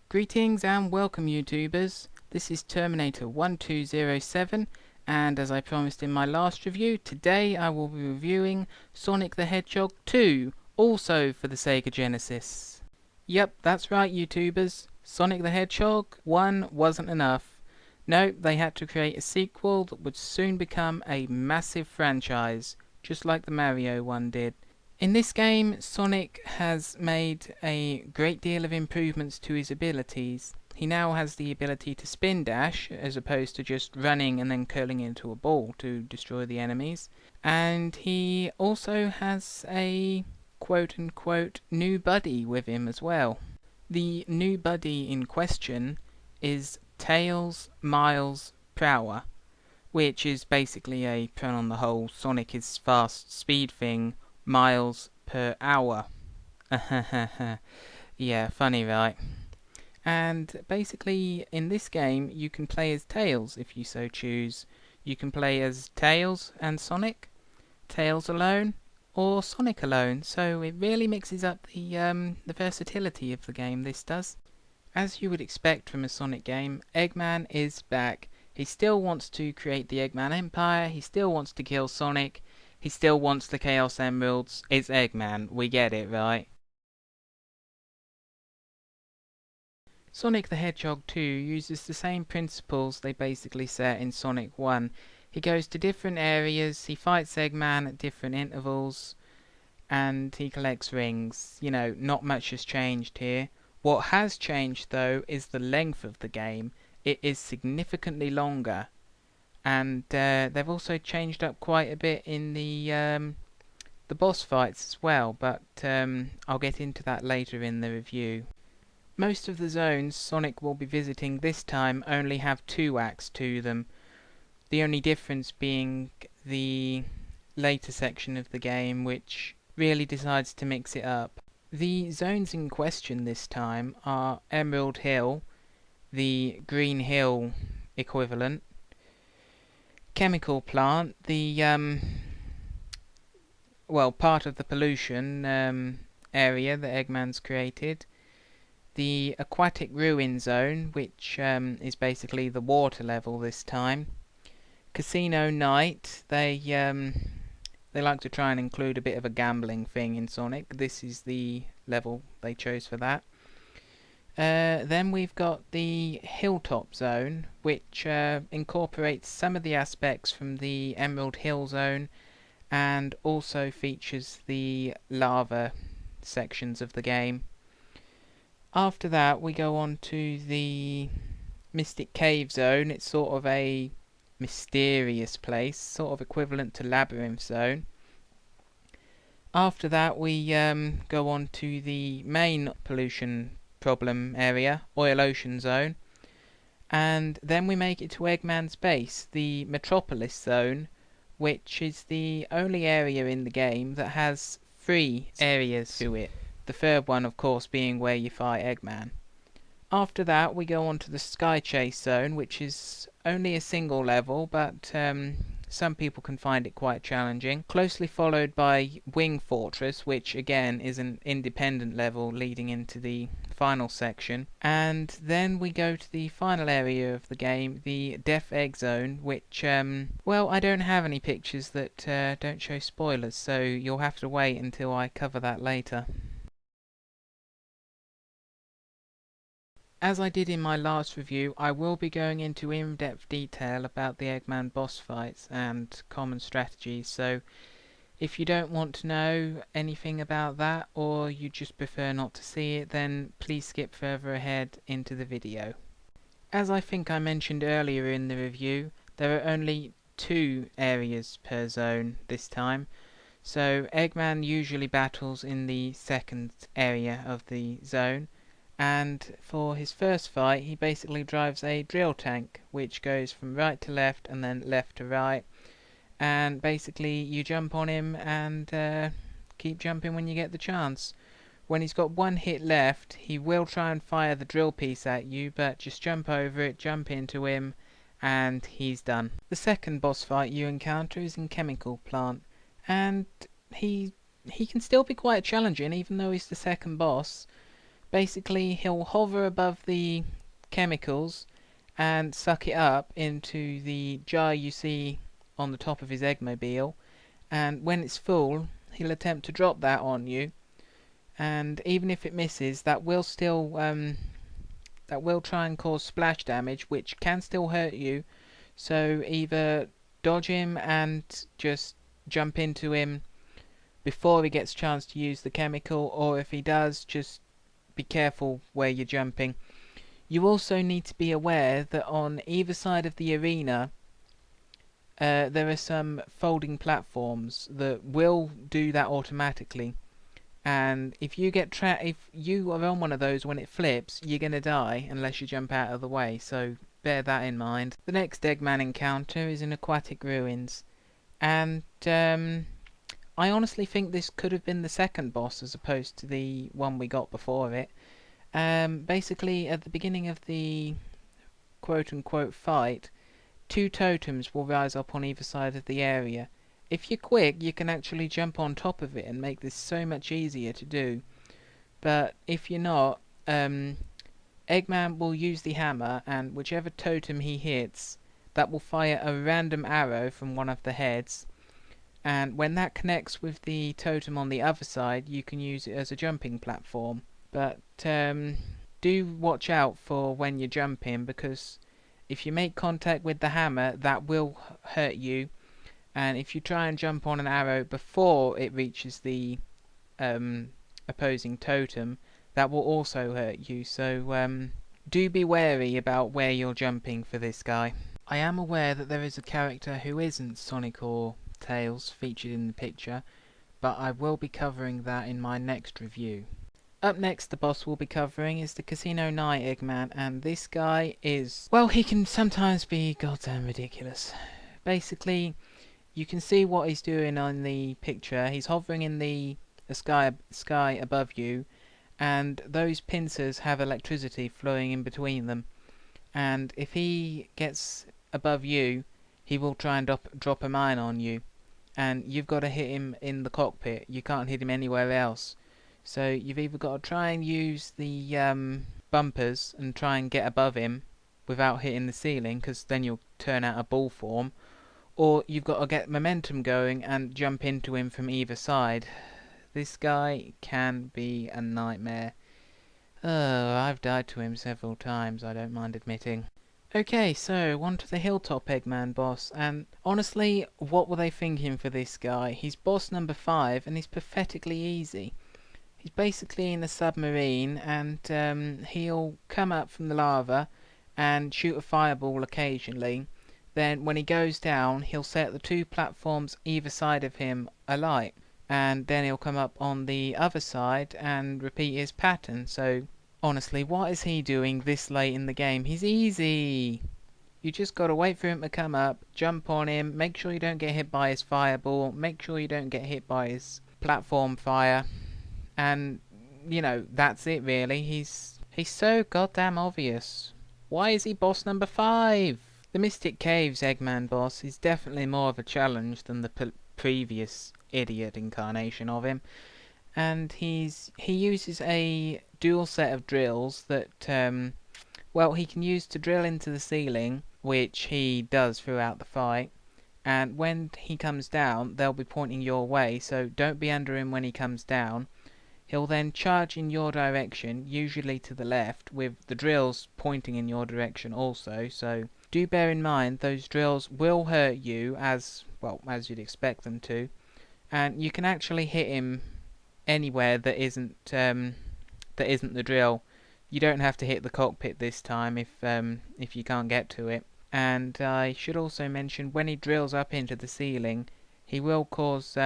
Greetings and welcome YouTubers, this is Terminator 1207 and as I promised in my last review, today I will be reviewing Sonic the Hedgehog 2, also for the Sega Genesis. Yep, that's right YouTubers, Sonic the Hedgehog 1 wasn't enough. No, they had to create a sequel that would soon become a massive franchise, just like the Mario one did. In this game, Sonic has made a great deal of improvements to his abilities. He now has the ability to spin dash, as opposed to just running and then curling into a ball to destroy the enemies. And he also has a quote-unquote new buddy with him as well. The new buddy in question is Tails Miles Prower, which is basically a pun on the whole Sonic is fast speed thing, miles per hour. Yeah, funny, right? And basically, in this game, you can play as Tails if you so choose. You can play as Tails and Sonic, Tails alone, or Sonic alone. So it really mixes up the versatility of the game. This does. As you would expect from a Sonic game, Eggman is back. He still wants to create the Eggman Empire. He still wants to kill Sonic. He still wants the Chaos Emeralds. It's Eggman, we get it, right? Sonic the Hedgehog 2 uses the same principles they basically set in Sonic 1. He goes to different areas, he fights Eggman at different intervals, and he collects rings. You know, not much has changed here. What has changed though is the length of the game. It is significantly longer. And they've also changed up quite a bit in the boss fights as well, but I'll get into that later in the review. Most of the zones Sonic will be visiting this time only have 2 acts to them, the only difference being the later section of the game, which really decides to mix it up. The zones in question this time are Emerald Hill, the Green Hill equivalent, Chemical Plant, the part of the pollution area that Eggman's created, the Aquatic Ruin Zone, which is basically the water level this time, Casino Night. They like to try and include a bit of a gambling thing in Sonic. This is the level they chose for that. Then we've got the Hilltop Zone, which incorporates some of the aspects from the Emerald Hill Zone and also features the lava sections of the game. After that we go on to the Mystic Cave Zone. It's sort of a mysterious place, sort of equivalent to Labyrinth Zone. After that we go on to the main pollution problem area, Oil Ocean Zone, and then we make it to Eggman's base, the Metropolis Zone, which is the only area in the game that has 3 areas to it, the third one of course being where you fight Eggman. After that we go on to the Sky Chase Zone, which is only a single level, but some people can find it quite challenging, closely followed by Wing Fortress, which again is an independent level leading into the final section. And then we go to the final area of the game, the Death Egg Zone, which I don't have any pictures that don't show spoilers, so you'll have to wait until I cover that later. As I did in my last review, I will be going into in-depth detail about the Eggman boss fights and common strategies, so if you don't want to know anything about that, or you just prefer not to see it, then please skip further ahead into the video. As I think I mentioned earlier in the review, there are only 2 areas per zone this time, so Eggman usually battles in the second area of the zone. And for his first fight he basically drives a drill tank which goes from right to left and then left to right, and basically you jump on him and keep jumping when you get the chance. When he's got 1 hit left he will try and fire the drill piece at you, but just jump over it, jump into him, and he's done. The second boss fight you encounter is in Chemical Plant, and he can still be quite challenging even though he's the second boss. Basically, he'll hover above the chemicals and suck it up into the jar you see on the top of his Eggmobile, and when it's full, he'll attempt to drop that on you, and even if it misses, that will try and cause splash damage, which can still hurt you. So either dodge him and just jump into him before he gets a chance to use the chemical, or if he does, just be careful where you're jumping. You also need to be aware that on either side of the arena there are some folding platforms that will do that automatically, and if you are on one of those when it flips, you're gonna die unless you jump out of the way, so bear that in mind. The next Eggman encounter is in Aquatic Ruins, and I honestly think this could have been the second boss as opposed to the one we got before it. Basically, at the beginning of the quote-unquote fight, two totems will rise up on either side of the area. If you're quick, you can actually jump on top of it and make this so much easier to do. But if you're not, Eggman will use the hammer, and whichever totem he hits, that will fire a random arrow from one of the heads. And when that connects with the totem on the other side, you can use it as a jumping platform. But do watch out for when you're jumping, because if you make contact with the hammer, that will hurt you. And if you try and jump on an arrow before it reaches the opposing totem, that will also hurt you. So do be wary about where you're jumping for this guy. I am aware that there is a character who isn't Sonic or Tails featured in the picture, but I will be covering that in my next review. Up next, the boss we'll be covering is the Casino Night Eggman, and this guy is, well, he can sometimes be goddamn ridiculous. Basically, you can see what he's doing on the picture. He's hovering in the sky above you, and those pincers have electricity flowing in between them. And if he gets above you, he will try and drop a mine on you, and you've got to hit him in the cockpit. You can't hit him anywhere else. So you've either got to try and use the bumpers and try and get above him without hitting the ceiling, because then you'll turn out a ball form, or you've got to get momentum going and jump into him from either side. This guy can be a nightmare. Oh, I've died to him several times, I don't mind admitting. Okay, so on to the Hilltop Eggman boss, and honestly, what were they thinking for this guy? He's boss number 5, and he's pathetically easy. He's basically in a submarine, and he'll come up from the lava and shoot a fireball occasionally. Then when he goes down, he'll set the two platforms either side of him alight, and then he'll come up on the other side and repeat his pattern. So honestly, what is he doing this late in the game? He's easy. You just gotta wait for him to come up, jump on him, make sure you don't get hit by his fireball, make sure you don't get hit by his platform fire, and you know, that's it really. He's so goddamn obvious. Why is he boss number 5? The Mystic Caves Eggman boss is definitely more of a challenge than the previous idiot incarnation of him, and he uses a dual set of drills that well, he can use to drill into the ceiling, which he does throughout the fight, and when he comes down, they'll be pointing your way, so don't be under him when he comes down. He'll then charge in your direction, usually to the left, with the drills pointing in your direction also, so do bear in mind those drills will hurt you, as well as you'd expect them to, and you can actually hit him anywhere that isn't the drill. You don't have to hit the cockpit this time if you can't get to it. And I should also mention, when he drills up into the ceiling, he will cause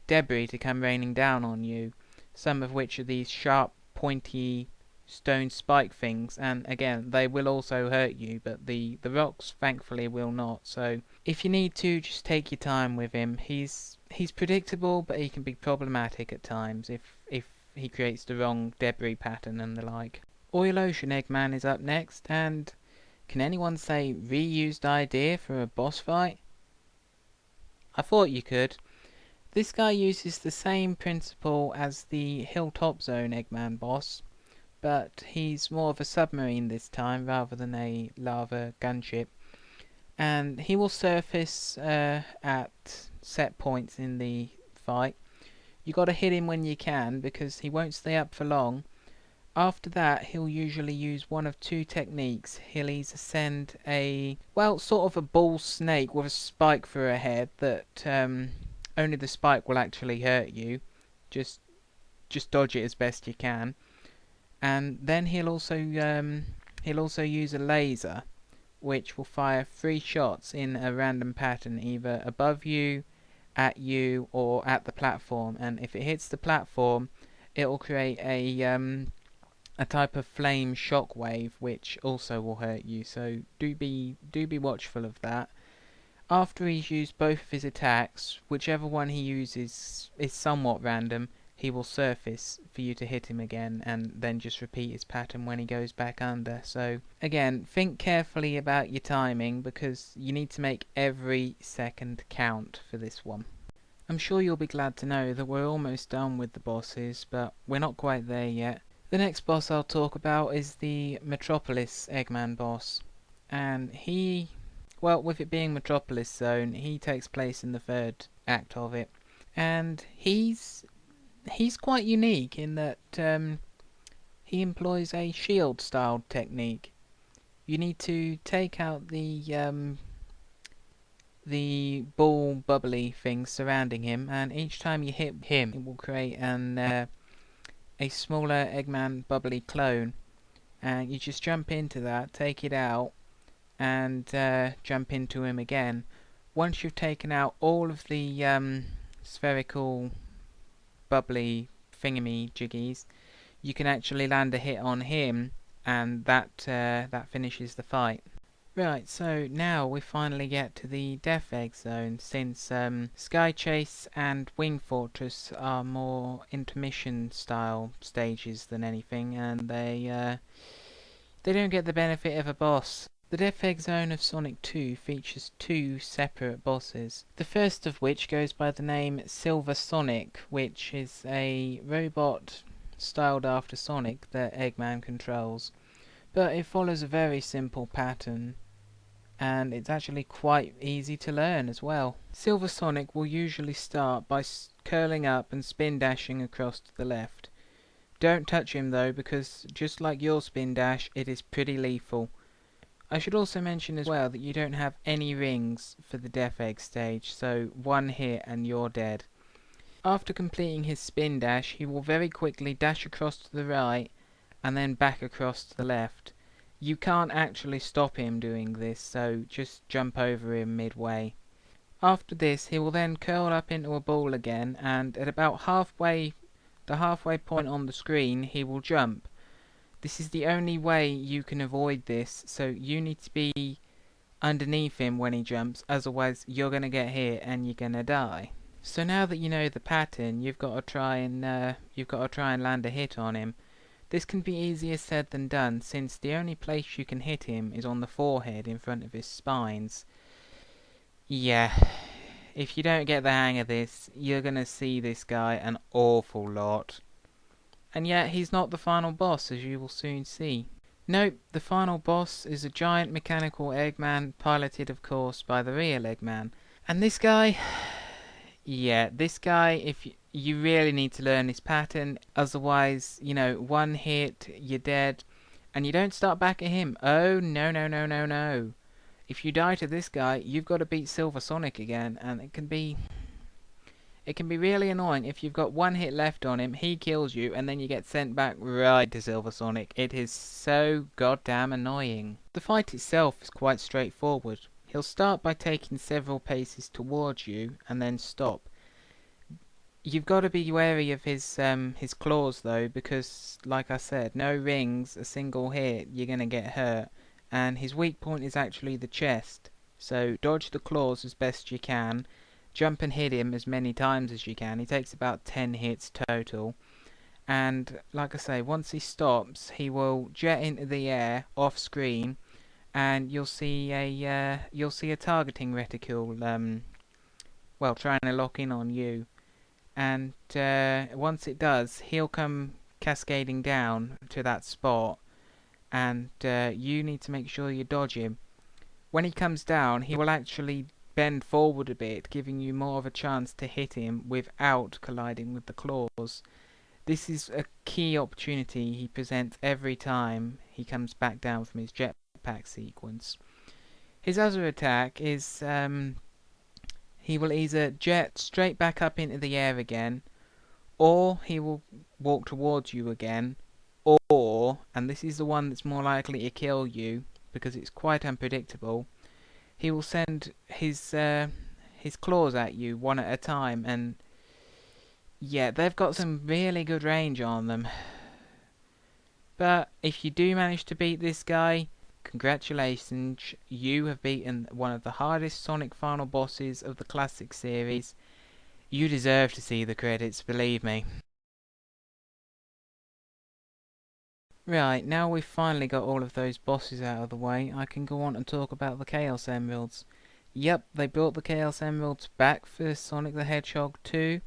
debris to come raining down on you, some of which are these sharp, pointy stone spike things, and again, they will also hurt you, but the rocks thankfully will not. So if you need to, just take your time with him. He's predictable, but he can be problematic at times if he creates the wrong debris pattern and the like. Oil Ocean Eggman is up next, and can anyone say reused idea for a boss fight? I thought you could. This guy uses the same principle as the Hilltop Zone Eggman boss, but he's more of a submarine this time rather than a lava gunship. And he will surface at set points in the fight. You got to hit him when you can because he won't stay up for long. After that, he'll usually use one of two techniques. He'll either send a, well, sort of a bull snake with a spike through a head that only the spike will actually hurt you. Just dodge it as best you can. And then he'll also use a laser, which will fire 3 shots in a random pattern, either above you, at you, or at the platform. And if it hits the platform, it will create a type of flame shockwave, which also will hurt you. So do be watchful of that. After he's used both of his attacks, whichever one he uses is somewhat random, he will surface for you to hit him again, and then just repeat his pattern when he goes back under. So again, think carefully about your timing because you need to make every second count for this one. I'm sure you'll be glad to know that we're almost done with the bosses, but we're not quite there yet. The next boss I'll talk about is the Metropolis Eggman boss, and he, well, with it being Metropolis Zone, he takes place in the third act of it, and he's quite unique in that he employs a shield styled technique. You need to take out the ball bubbly things surrounding him, and each time you hit him it will create a smaller Eggman bubbly clone, and you just jump into that, take it out, and jump into him again. Once you've taken out all of the spherical bubbly thingamy jiggies, you can actually land a hit on him, and that finishes the fight. Right, so now we finally get to the Death Egg Zone, since Sky Chase and Wing Fortress are more intermission style stages than anything, and they don't get the benefit of a boss. The Death Egg Zone of Sonic 2 features 2 separate bosses, the first of which goes by the name Silver Sonic, which is a robot styled after Sonic that Eggman controls. But it follows a very simple pattern, and it's actually quite easy to learn as well. Silver Sonic will usually start by curling up and spin dashing across to the left. Don't touch him though, because just like your spin dash, it is pretty lethal. I should also mention as well that you don't have any rings for the Death Egg stage, so one hit and you're dead. After completing his spin dash, he will very quickly dash across to the right and then back across to the left. You can't actually stop him doing this, so just jump over him midway. After this, he will then curl up into a ball again, and at about the halfway point on the screen, he will jump. This is the only way you can avoid this, so you need to be underneath him when he jumps, otherwise you're gonna get hit and you're gonna die. So now that you know the pattern, you've got to try and land a hit on him. This can be easier said than done, since the only place you can hit him is on the forehead in front of his spines. Yeah, if you don't get the hang of this, you're gonna see this guy an awful lot. And yet he's not the final boss, as you will soon see. Nope, the final boss is a giant mechanical Eggman, piloted of course by the real Eggman. And this guy, yeah, this guy, if you really need to learn his pattern, otherwise, one hit, you're dead, and you don't start back at him. Oh, no, no, no, no, no. If you die to this guy, you've got to beat Silver Sonic again, and it can be really annoying. If you've got one hit left on him, he kills you, and then you get sent back right to Silver Sonic. It is so goddamn annoying. The fight itself is quite straightforward. He'll start by taking several paces towards you, and then stop. You've got to be wary of his claws though, because like I said, no rings, a single hit, you're gonna get hurt. And his weak point is actually the chest. So dodge the claws as best you can. Jump and hit him as many times as you can. He takes about 10 hits total. And like I say, once he stops, he will jet into the air off screen, and you'll see a targeting reticule trying to lock in on you. And once it does, he'll come cascading down to that spot, and you need to make sure you dodge him. When he comes down, he will actually bend forward a bit, giving you more of a chance to hit him without colliding with the claws. This is a key opportunity he presents every time he comes back down from his jetpack sequence. His other attack is he will either jet straight back up into the air again, or he will walk towards you again, or, and this is the one that's more likely to kill you because it's quite unpredictable, he will send his claws at you one at a time, and yeah, they've got some really good range on them. But if you do manage to beat this guy, congratulations, you have beaten one of the hardest Sonic final bosses of the classic series. You deserve to see the credits, believe me. Right, now we've finally got all of those bosses out of the way, I can go on and talk about the Chaos Emeralds. Yep, they brought the Chaos Emeralds back for Sonic the Hedgehog 2.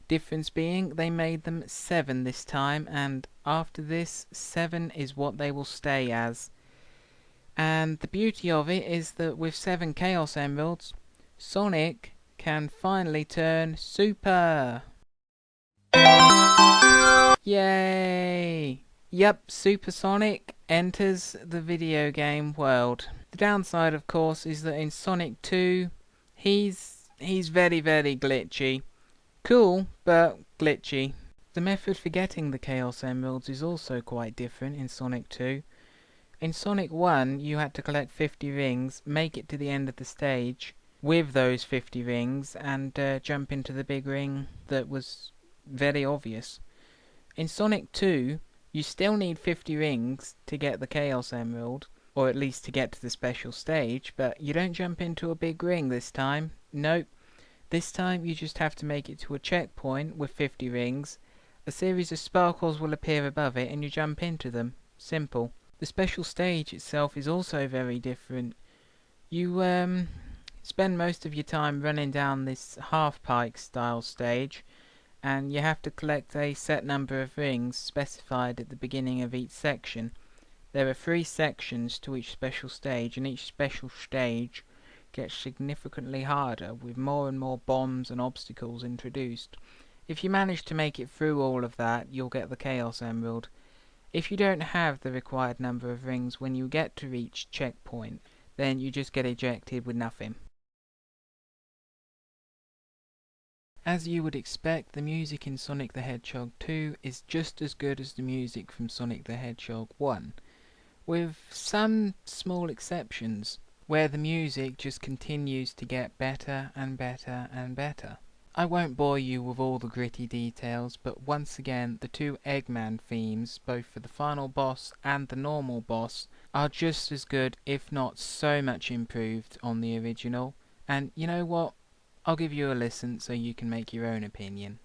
Difference being, they made them 7 this time, and after this, 7 is what they will stay as. And the beauty of it is that with 7 Chaos Emeralds, Sonic can finally turn Super! Yay! Yep, Super Sonic enters the video game world. The downside, of course, is that in Sonic 2, he's very, very glitchy. Cool, but glitchy. The method for getting the Chaos Emeralds is also quite different in Sonic 2. In Sonic 1, you had to collect 50 rings, make it to the end of the stage with those 50 rings, and jump into the big ring that was very obvious. In Sonic 2, you still need 50 rings to get the Chaos Emerald, or at least to get to the special stage, but you don't jump into a big ring this time. Nope. This time you just have to make it to a checkpoint with 50 rings, a series of sparkles will appear above it and you jump into them. Simple. The special stage itself is also very different. You spend most of your time running down this half-pike style stage, and you have to collect a set number of rings specified at the beginning of each section. There are 3 sections to each special stage, and each special stage gets significantly harder with more and more bombs and obstacles introduced. If you manage to make it through all of that, you'll get the Chaos Emerald. If you don't have the required number of rings when you get to each checkpoint, then you just get ejected with nothing. As you would expect, the music in Sonic the Hedgehog 2 is just as good as the music from Sonic the Hedgehog 1, with some small exceptions, where the music just continues to get better and better and better. I won't bore you with all the gritty details, but once again, the 2 Eggman themes, both for the final boss and the normal boss, are just as good, if not so much improved on the original. And you know what? I'll give you a listen so you can make your own opinion.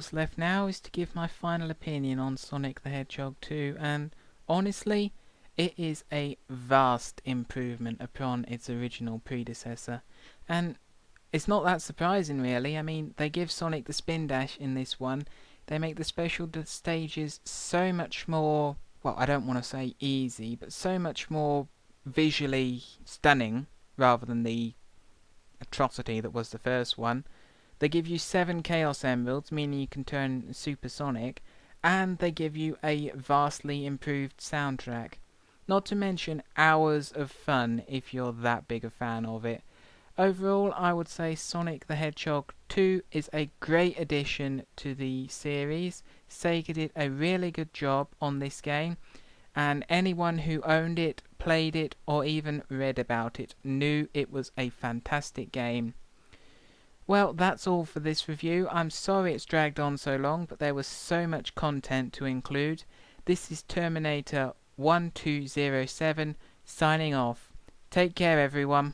else left now is to give my final opinion on Sonic the Hedgehog 2, and honestly, it is a vast improvement upon its original predecessor. And it's not that surprising, really. I mean, they give Sonic the spin dash in this one. They make the special stages so much more, well, I don't want to say easy, but so much more visually stunning rather than the atrocity that was the first one. They give you 7 Chaos Emeralds, meaning you can turn supersonic, and they give you a vastly improved soundtrack. Not to mention hours of fun if you're that big a fan of it. Overall, I would say Sonic the Hedgehog 2 is a great addition to the series. Sega did a really good job on this game, and anyone who owned it, played it, or even read about it knew it was a fantastic game. Well, that's all for this review. I'm sorry it's dragged on so long, but there was so much content to include. This is Terminator 1207 signing off. Take care, everyone.